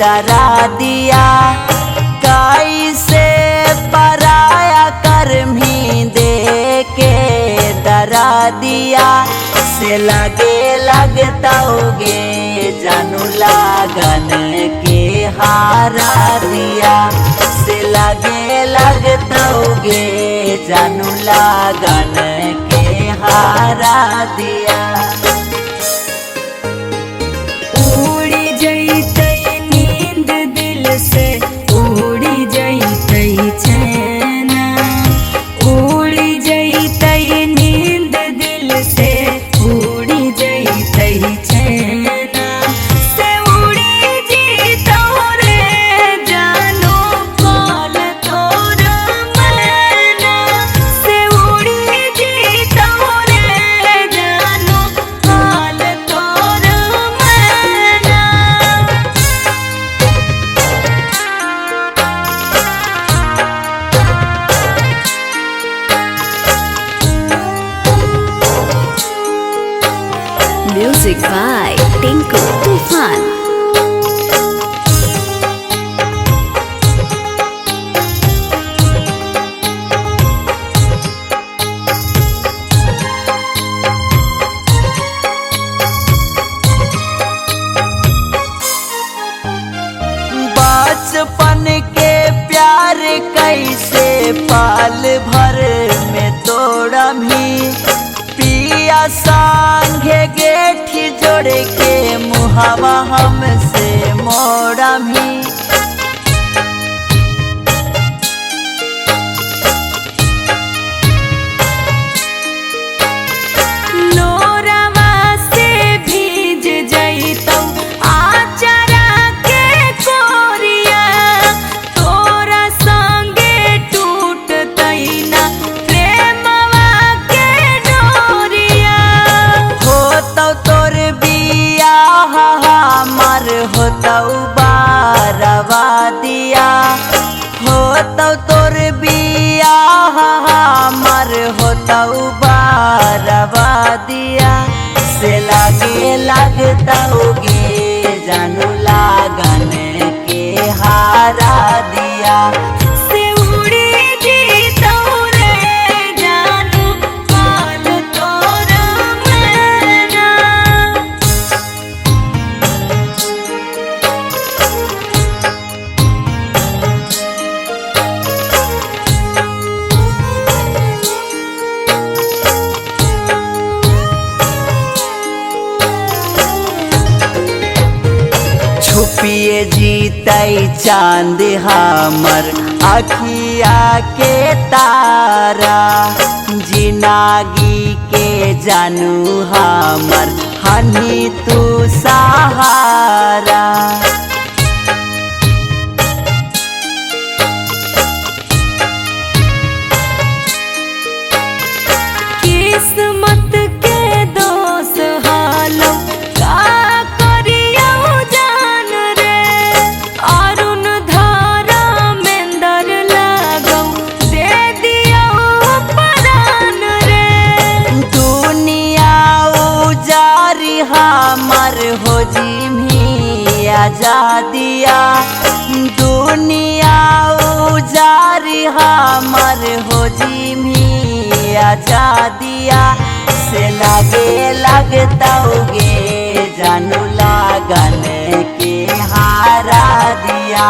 डरा दिया, कैसे पराया कर्मी दे के डरा दिया। से लगे लगताओगे जानू लागन के हारा दिया, से लगे लगताओगे जानू लागन के हारा दिया। उड़ी जैतै नींद दिल से, उड़ी जैतै चैना, उड़ी जैतै नींद दिल से, उड़ी जैतै चैना। से उड़ी जीतौ रे जानो काल तोरा मैना, से उड़ी जीतौ रे जानो काल तोरा मैना। Music by Tinku Tufan. बचपन के प्यार कैसे पाल भर में तोड़ा भी, पिया संगे गेठी जोड़ के मुहावा हमसे मोड़ा भी। लोरावा से भीज जैतौ आचरा के कोरिया, तोरा संगे टूटतै ना प्रेमवा के डोरिया। होतौ तोर बियाह हमर होतौ बारवा दिया, होतौ तोर बियाह हमर होतौ बारवा दिया। से लागे लगताओगे जानू लागन के हारा दिया, से उड़ी जीतौ रे जानू काल तोरा मैना। छुपिए जीतै चांद हमर अखिया के तारा, जिनागी के जानू हमर हनी तू सहारा। किस्मत के दोष हालो का करियौ जान रे, अरुण धारा मेंदर लागौ दे दियौ परान रे। दुनिया उजारी हमर हो जिमी आजादिया, दुनिया उजारी हमर हो जिमी आजादिया। से लागे लगताओगे जानू लागन के हारा दिया,